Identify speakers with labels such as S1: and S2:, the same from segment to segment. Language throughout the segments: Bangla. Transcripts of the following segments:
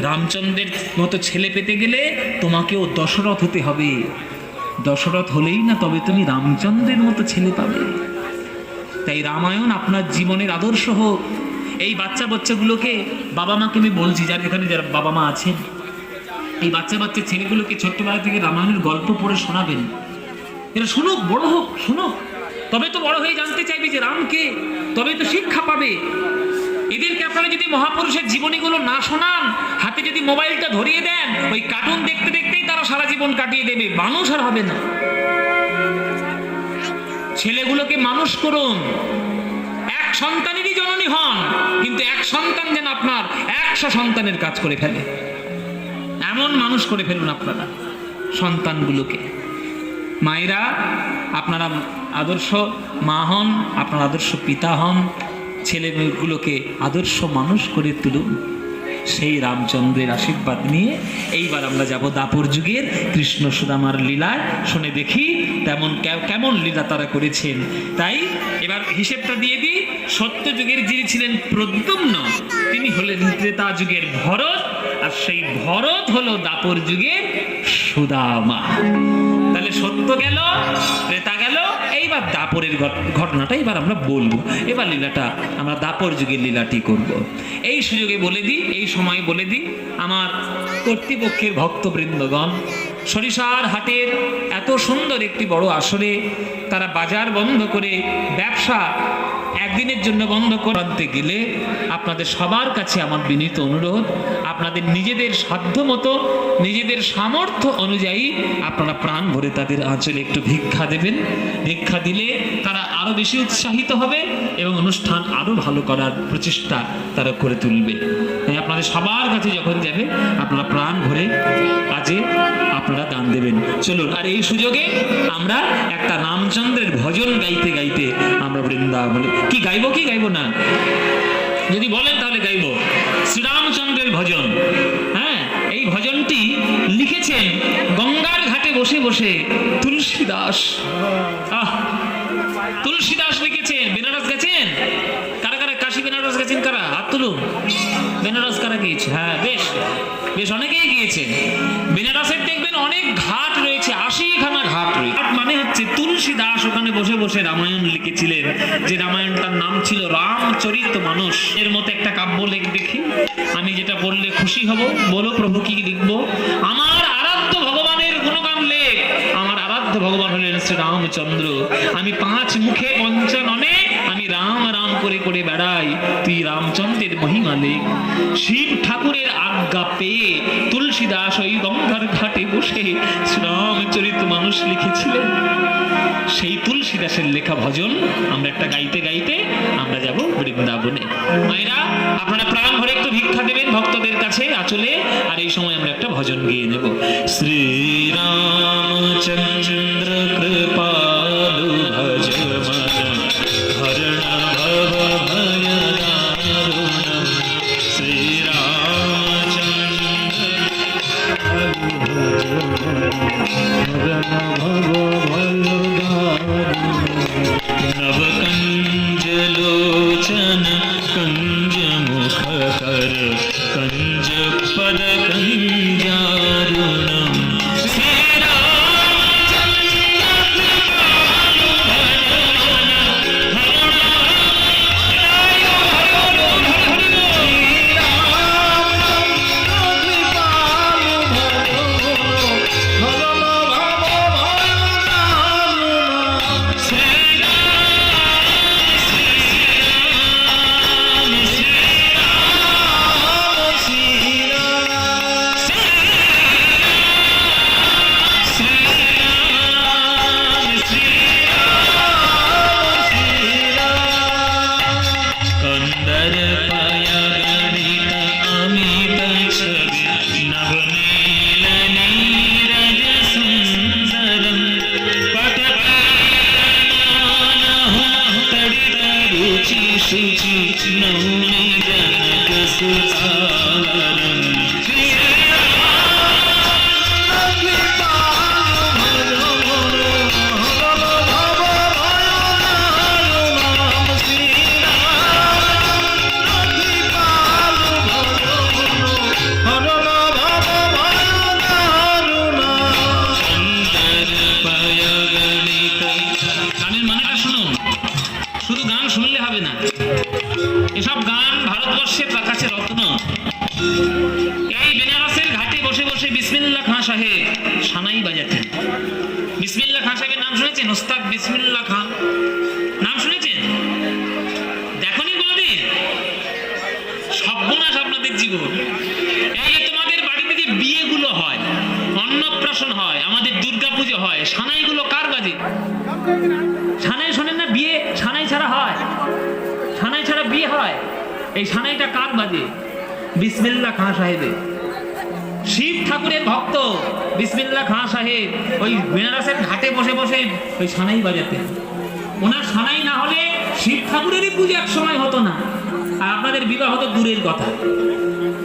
S1: রামচন্দ্রের মতো ছেলে পেতে গেলে তোমাকেও দশরথ হতে হবে। দশরথ হলেই না তবে তুমি রামচন্দ্রের মতো ছেলে পাবে। তাই রামায়ণ আপনার জীবনের আদর্শ হোক। এই বাচ্চাগুলোকে বাবা মাকে আমি বলছি, যার এখানে যারা বাবা মা আছেন, এই বাচ্চা ছেলেগুলোকে ছোট্টবেলা থেকে রামায়ণের গল্প পড়ে শোনাবেন। এরা শুনুক, বড় হোক, শুনুক, তবে তো বড় হয়ে জানতে চাইবে যে রামকে, তবে তো শিক্ষা পাবে। এদেরকে আপনারা যদি মহাপুরুষের জীবনীগুলো না শোনান, হাতে যদি মোবাইলটা ধরিয়ে দেন, ওই কার্টুন দেখতে দেখতেই তারা সারা জীবন কাটিয়ে দেবে, মানুষ আর হবে না। ছেলেগুলোকে মানুষ করুন, এক সন্তানেরই জননী হন, কিন্তু এক সন্তান যেন আপনার 100 সন্তানের কাজ করে ফেলে, এমন মানুষ করে ফেলুন আপনারা সন্তানগুলোকে। মায়েরা আপনারা আদর্শ মা হন, আপনার আদর্শ পিতা হন, ছেলে মেয়েগুলোকে আদর্শ মানুষ করে তুলুন। সেই রামচন্দ্রের আশীর্বাদ নিয়ে এইবার আমরা যাব দাপর যুগের কৃষ্ণ সুদামার লীলায়, শুনে দেখি তেমন কেমন লীলা তারা করেছেন। তাই এবার হিসেবটা দিয়ে দিই। সত্য যুগের যিনি ছিলেন প্রদ্যুম্ন, তিনি হলেন ত্রেতা যুগের ভরত, আর সেই ভরত হলো দাপর যুগের সুদামা। তাহলে সত্য গেল, ত্রেতা গেল, এইবার দাপরের ঘটনাটা এবার আমরা বলবো। এবার লীলাটা আমরা দাপর যুগের লীলাটি করব। এই সুযোগে বলে দিই, এই সময় বলে দিই, আমার কর্তৃপক্ষের ভক্তবৃন্দগণ সরিষার হাটের এত সুন্দর একটি বড় আসরে তারা বাজার বন্ধ করে, ব্যবসা একদিনের জন্য বন্ধ করতে গেলে আপনাদের সবার কাছে আমার বিনীত অনুরোধ, আপনাদের নিজেদের সাধ্য মতো, নিজেদের সামর্থ্য অনুযায়ী আপনারা প্রাণ ভরে তাদের আঁচলে একটু ভিক্ষা দেবেন। ভিক্ষা দিলে তারা আরো বেশি উৎসাহিত হবে এবং অনুষ্ঠান আরো ভালো করার প্রচেষ্টা তারা করে তুলবে। তাই আপনাদের সবার কাছে যখন যাবে আপনারা প্রাণ ভরে আজে আপনারা দান দেবেন। চলুন, আর এই সুযোগে আমরা একটা রামচন্দ্রের ভজন গাইতে গাইতে আমরা বৃন্দাবনে কি গাইবো না, যদি বলেন তাহলে গাইবো শ্রীরামচন্দ্রের ভজন। হ্যাঁ, এই ভজনটি লিখেছেন গঙ্গার ঘাটে বসে বসে তুলসীদাস। তুলসীদাস লিখেছেন। বেনারস গেছেন? কারা কারা কাশী বেনারস গেছেন? কারা হাত তুলুন। বেনারস কারা গিয়েছে? হ্যাঁ, বেশ বেশ অনেকেই গিয়েছেন। বেনারসের দেখবেন অনেক ঘাট রয়েছে, 80খানা ঘাট রয়েছে। মানে হচ্ছে তুলসীদাস ওখানে বসে বসে রামায়ণ লিখেছিলেন, যে রামায়ণটার নাম ছিল রামচরিত মানস। এর মতো একটা কাব্য লেখ দেখি, আমি যেটা বললে খুশি হব। বলো প্রভু কি লিখবো? আমার আরাধ্য ভগবানের গুণগান লেখ। আমার আরাধ্য ভগবান হলেন শ্রী রামচন্দ্র। আমি 5 মুখে পঞ্চাননে আমি রাম রাম করে করে বেড়াই, তুই রামচন্দ্রের মহিমা লেখ। শিব ঠাকুরের আজ্ঞা পেয়ে তুলসীদাস ওই গঙ্গার ঘাটে বসে শ্রীরামচরিত মানস লিখেছিলেন। সেই তুলসীদাসের লেখা ভজন আমরা একটা গাইতে গাইতে আমরা যাব বৃন্দাবনে। মায়েরা আপনারা প্রাণ ভরে একটু ভিক্ষা দেবেন ভক্তদের কাছে আঁচলে, আর এই সময় আমরা একটা ভজন গেয়ে নেব। শ্রীরামচন্দ্র কৃপালু ভজ মন হরণ ভব ভয় দারুণ। শ্রীরামচন্দ্র ভজ হরণ ভব ভয় नवकंज लोचन कंज मुख कर कंज पद कंजारुणम। এই বেনারসের ঘাটে বসে বসে বিসমিল্লাহ খান সাহেব সানাই বাজাতেন। বিসমিল্লাহ খান সাহেবের নাম শুনেছেন? ওস্তাদ বিসমিল্লাহ খান নাম শুনেছেন? দেখনি কোনদিন? সর্বনাশ আপনাদের জীবন। এই যে তোমাদের বাড়িতে যে বিয়েগুলো হয়, অন্নপ্রাশন হয়, আমাদের দুর্গাপুজো হয়, সানাইগুলো কার বাজে? সানাই শোনেন না? বিয়ে সানাই ছাড়া হয়, সানাই ছাড়া বিয়ে হয়। এই সানাইটা কার বাজে? বিসমিল্লাহ খান সাহেবের। শিব ঠাকুরের ভক্ত বিসমিল্লাহ খান সাহেব ওই বেনারসের ঘাটে বসে বসে ওই সানাই বাজাতেন। ওনার সানাই না হলে শিব ঠাকুরেরই পুজো এক সময় হতো না, আর আপনাদের বিবাহ তো দূরের কথা।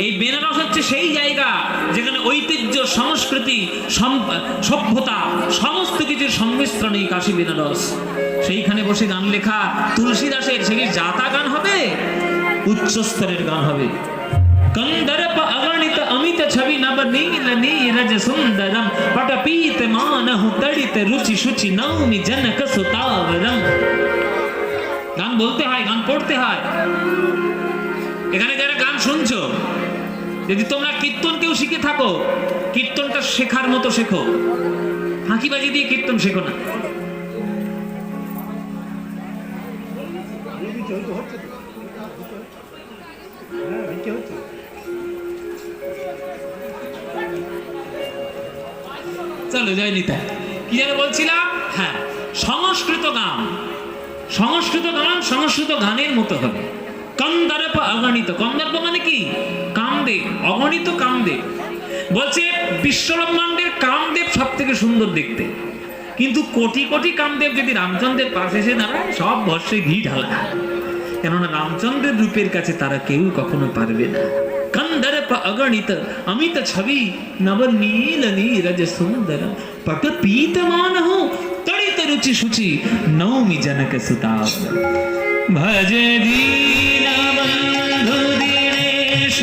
S1: এই বেনারস হচ্ছে সেই জায়গা যেখানে ঐতিহ্য, সংস্কৃতি, সভ্যতা সমস্ত কিছুর সংমিশ্রণ এই কাশী বেনারস। সেইখানে বসে গান লেখা তুলসীদাসের সেই জাতা গান হবে, উচ্চ স্তরের গান হবে। कंदर्प अगणित अमित छवि नव नील नीरज सुंदरम पटपीत मानहु तड़ित रुचि शुचि नौमि जनक सुतावरम। গান বলতে হয়, গান পড়তে হয়। এখানে যারা গান শুনছো, যদি তোমরা কীর্তন কেউ শিখে থাকো, কীর্তনটা শেখার মতো শেখো, হাঁকিবাজি দিয়ে কীর্তন শেখো না। চলো জয় নিতাই। কি যেন বলছিলাম? হ্যাঁ, সংস্কৃত গান, সংস্কৃত গান সংস্কৃত গানের মতো হবে। কন্দর্প অগণিত, কন্দর্প মানে কি? কামদেব, অগণিত কামদেব। বলছে বিশ্বব্রহ্মাণ্ডের কামদেব সব থেকে সুন্দর দেখতে, কিন্তু কোটি কোটি কামদেব যদি রামচন্দ্রের পাশে এসে দাঁড়ায়, সব ভস্যে ঘি ঢালা, কেননা রামচন্দ্রের রূপের কাছে তারা কেউ কখনো পারবে না। कंदर्प अगणित अमित छवि नव नील नीरज सुंदर पट पीत मानहु तड़ित रुचि शुचि नौमि जनक सुताव। भज दीन बंधु दीनेश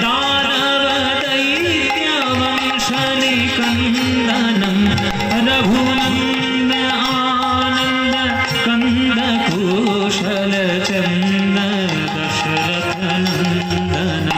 S1: दानव दैत्य वंशनि कंदनम रघुनंदन आनंद कंद कुशल चंद दशरथ नंदन।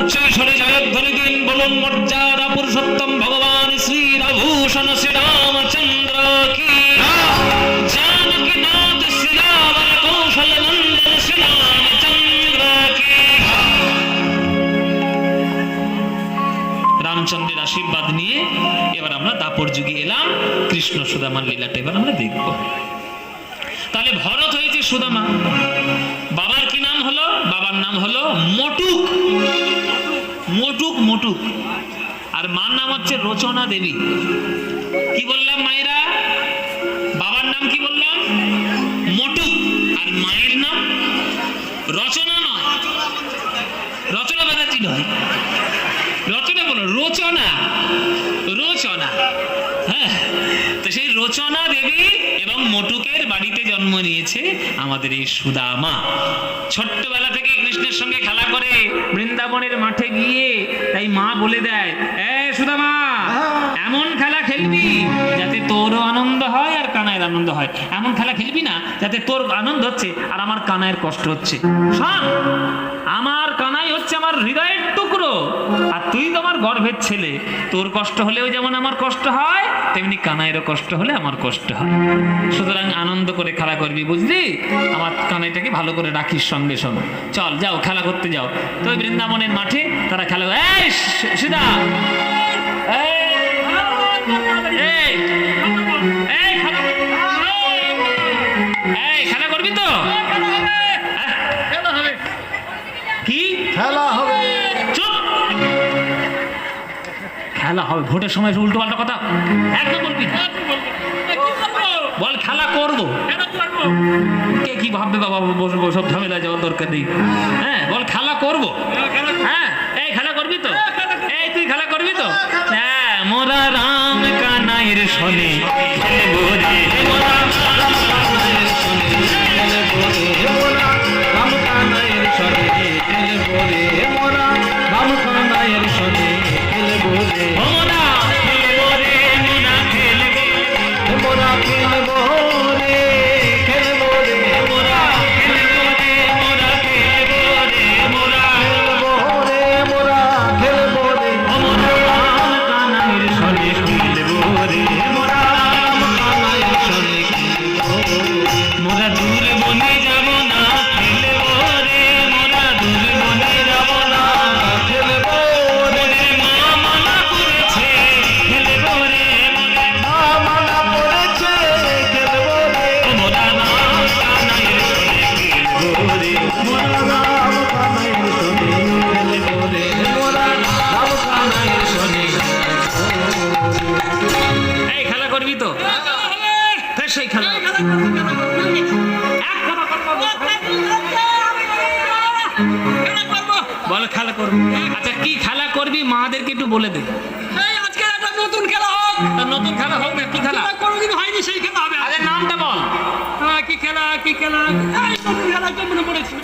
S1: উচ্চস্বরে জয়ধ্বনি দিন, বলুন মর্যাদা পুরুষোত্তম ভগবান শ্রী রাভূষণ শ্রী রামচন্দ্র কি, জানকী নাথ শ্রীরাম কৌশল নন্দন শ্রী রামচন্দ্র কি। রামচন্দ্রের আশীর্বাদ নিয়ে এবার আমরা দাপর যুগে এলাম। কৃষ্ণ সুদামার লীলাটা এবার আমরা দেখব। তাহলে ভরত হয়েছে সুদামা। বাবার কি নাম হলো? বাবার নাম হলো মটুক। মটুক মটুক। আর মার নাম হচ্ছে রচনা দেবী। কি বললাম মায়েরা? বাবার নাম কি বললাম? মটুক। আর মায়ের নাম রচনা নয়, রচনা ব্যানার্জি নয়, রচনা বলো, রচনা, রচনা। হ্যাঁ, তো সেই রচনা দেবী এবং মটুকের বাড়িতে জন্ম নিয়েছে আমাদের এই সুদামা। ছোট্টবেলা থেকে কৃষ্ণের সঙ্গে খেলা করে বৃন্দাবনের মাঠে গিয়ে তাই মা বলে দেয়, এ সুদামা, এমন খেলা খেলবি যাতে তোরও আনন্দ হয় আর কানাইয়ের আনন্দ হয়। এমন খেলা খেলবি না যাতে তোর আনন্দ হচ্ছে আর আমার কানাইয়ের কষ্ট হচ্ছে। শোন, আমার কানাই হচ্ছে আমার হৃদয়ের টুকরো, আর তুই তো আমার গর্ভের ছেলে। তোর কষ্ট হলেও যেমন আমার কষ্ট হয়, তেমনি কানাইয়েরও কষ্ট হলে আমার কষ্ট হয়। সুতরাং আনন্দ করে খেলা করবি, বুঝলি? আমার কানাইটাকে ভালো করে রাখিস সঙ্গে সঙ্গে। চল, যাও খেলা করতে যাও। তো ওই বৃন্দাবনের মাঠে তারা খেলা, এই সুদা, খেলা করবি তো? কি খেলা হবে? চুপ, খেলা হবে। ভোটের সময় উল্টো পাল্টা কথা একদম বলবি না। বল খেলা করবো। কে কি ভাববে বাবা, বসবো, সব ঝামেলা যাওয়ার দরকার নেই। হ্যাঁ, বল খেলা করবো। হ্যাঁ, এই খেলা করবি তো? এই তুই খেলা করবি তো? হ্যাঁ, মোরা রাম কানাইয়ের শোনে খেলবো রে, মোরা রাম কানাইয়ের শোনে খেলবো রে, মোরা রাম কানাইয়ের শোনে খেলবো রে, মোরা রাম কানাইয়ের শোনে খেলবো রে, মোরা খেলবো রে, মোরা খেলবো, মোরা খেলবো রে, খেলবো রে, মোরা খেলবো রে, মোরা খেলবো রে, মোরা খেলবো রে, মোরা খেলবো রে, মোরা রাম কানাইয়ের শোনে খেলবো রে, মোরা রাম কানাইয়ের শোনে খেলবো, মোরা দূর বনে যাব না খেলবো রে, মোরা দূর বনে যাব না খেলবো রে, মা মানা করেছে খেলবো রে, মা মানা করেছে খেলবো রে, মোরা রাম কানাইয়ের শোনে খেলবো রে, মোরা রাম কানাইয়ের শোনে খেলবো রে, মোরা রাম কানাইয়ের শোনে। এই খেলা করবি তো? ফের সেই খেলা। বল খেলা করবো। আচ্ছা, কি খেলা করবি মাদেরকে একটু বলে দে।
S2: আজকে একটা নতুন খেলা হোক।
S1: নতুন খেলা হোক না? কি খেলা?
S2: কোনোদিন হয়নি, সেই খেলা হবে।
S1: আরে নামটা বল।
S2: কি খেলা? কি খেলা? এই নতুন খেলা তো মনে পড়েছে।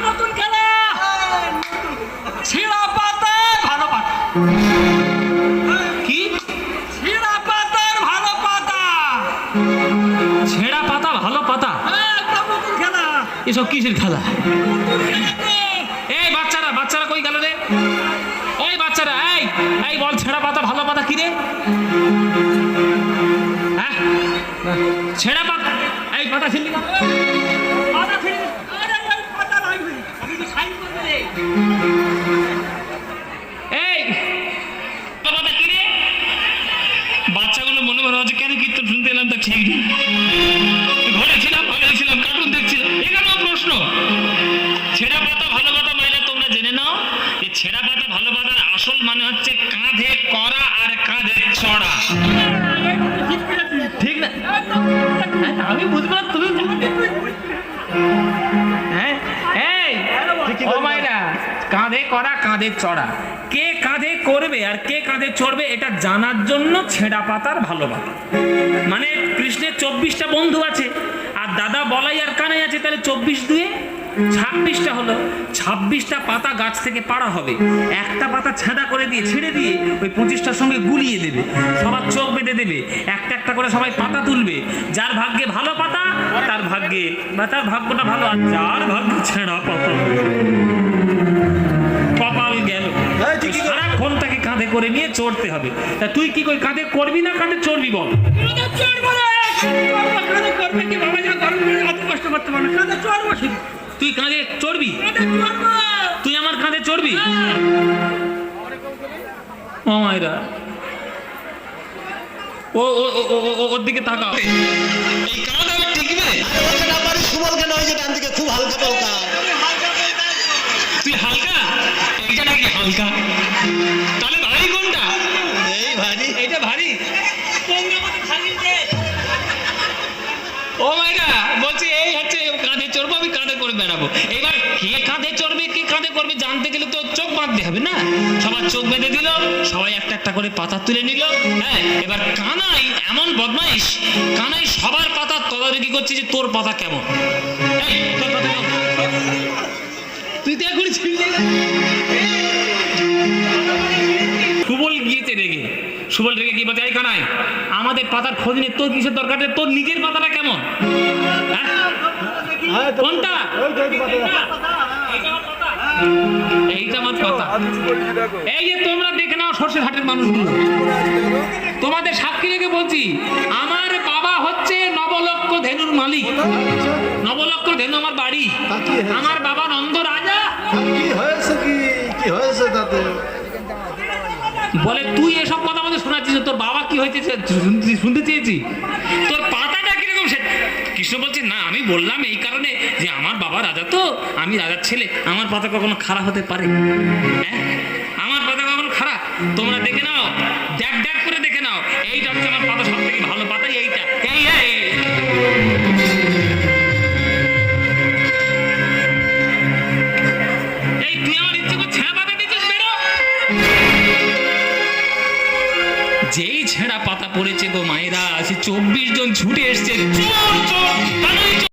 S2: নতুন খেলা, ছেঁড়া পাতার ভালো পাতা।
S1: কি?
S2: ছেঁড়া পাতার ভালো পাতা।
S1: ছেঁড়া পাতা ভালো পাতা?
S2: একটা নতুন খেলা।
S1: এসব কিসের খেলা?
S2: নতুন খেলা তো।
S1: এই বাচ্চারা, বাচ্চারা কই গেল রে? ওই বাচ্চারা, এই এই বল, ছেঁড়া পাতা ভালো পাতা কি রে? হ্যাঁ, ছেঁড়া পাতা, এই পাতা ছিলি না?
S2: পাতা ছেড়ে দে। আরে ওই পাতা লাগবে। আমি তো সাইন করে দে।
S1: এই পাতা কি রে? বাচ্চাগুলো মনে মনে হচ্ছে কেন কীর্তন শুনতে এলাম তা ঠিক নেই। ঘরে ছিলাম, ভালো ছিলাম, কার্টুন দেখছিলাম, এখানেও প্রশ্ন। ছেঁড়া পাতা ভালো পাতা মাইরা তোমরা জেনে নাও, এই ছেঁড়া পাতা ভালো পাতার আসল মানে হচ্ছে কাঁধে করা আর কাঁধে চড়া। ঠিক না? আমি বুঝবো না, তুমি হ্যাঁ, এই ও মাইরা, কাঁধে করা কাঁধে চড়া, কে কাঁধে করবে আর কে কাঁধে চড়বে এটা জানার জন্য ছেঁড়া পাতার ভালো পাতা। মানে কৃষ্ণের 24টা বন্ধু আছে, আর দাদা বলাই আর কানাই আছে, তাহলে 24 দুয়ে 26টা হলো। 26টা পাতা গাছ থেকে পাড়া হবে, একটা পাতা ছেঁড়া করে দিয়ে ছেড়ে দিয়ে ওই 25টার সঙ্গে গুলিয়ে দেবে, সবার চোখ বেঁধে দেবে, একটা একটা করে সবাই পাতা তুলবে। যার ভাগ্যে ভালো পাতা তার ভাগ্যে বা তার ভাগ্যটা ভালো, আর যার ভাগ্যে ছেঁড়া পাতা, কপাল করে নিয়ে চড়তে হবে। তা তুই কি কই কাঁধে করবি না কাঁধে চড়বি বল?
S2: কাঁধে চড়বো রে, কাঁধে করবে কি বাবা, যা গরম করে অত কষ্ট করতে পারবে, কাঁধে চড়বো শুধু,
S1: তুই কাঁধে চড়বি?
S2: কাঁধে চড়বো।
S1: তুই আমার কাঁধে চড়বি? ও মায়েরা, ও ও ও ও- ও- ওর দিকে তাকাও। এই কাঁধ আমি টিকবে?
S3: সুবলকে নয় যে ডান দিকে খুব হালকা পালকা।
S1: তুই হালকা? এইটা নাকি হালকা? তাহলে ভারী কোনটা?
S3: এই ভারী।
S1: এইটা ভারী।
S2: তোমরা মতো খালি যে
S1: ও মাইরা বলছি এই হচ্ছে কাঁধে চড়বো, আমি কাঁধে করে বেড়াবো। এবার কে কাঁধে চড়বে কে কাঁধে করবে জানতে গেলে তো চোখ বাঁধতে হবে না? সবার চোখ বেঁধে দিল, সবাই একটা একটা করে পাতা তুলে নিল। হ্যাঁ, এবার কানাই এমন বদমাইশ, কানাই সবার পাতা তদারকি করছে যে তোর পাতা কেমন। এই, তোর পাতা কেমন? তুই তো এখন সুবল গিয়েছে রেগে। সুবল রেগে কি বলছে, এই কানাই আমাদের পাতার খোঁজ নিয়ে তোর কিসের দরকার রে? তোর নিজের পাতাটা কেমন? হ্যাঁ? কোনটা? এইটা আমার পাতা। এই যে তোমরা দেখে নাও সর্ষে ঘাটের মানুষগুলো, তোমাদের সাক্ষী রেখে বলছি, আমার বাবা হচ্ছে নবলক্ষ ধেনুর মালিক। নবলক্ষ ধেনু আমার বাড়ি, আমার বাবা নন্দ রাজা।
S3: কি হয়েছে, কি হয়েছে তাতে?
S1: বলে তুই এসব কথা আমাদের শোনাচ্ছিস, তোর বাবা কি হয়েছে শুনতে চেয়েছি? তোর পাতাটা কিরকম? সে কৃষ্ণ বলছে না, আমি বললাম এই কারণে যে আমার বাবা রাজা, তো আমি রাজার ছেলে, আমার পাতা কখনো খারাপ হতে পারে? হ্যাঁ, আমার পাতা কখনো খারাপ? তোমরা দেখে নাও, দেখ দেখ করে দেখে নাও, এইটা হচ্ছে আমার পাতা সব থেকে ভালো পাতা, এইটা। এই এই এই তুই আমার ইচ্ছে করে ছেঁড়া পাতা দিচ্ছিস, বেরো। যেই ছেঁড়া পাতা পড়েছে গো মায়েরা, সে 24 জন ছুটে এসছে, চোর চোর।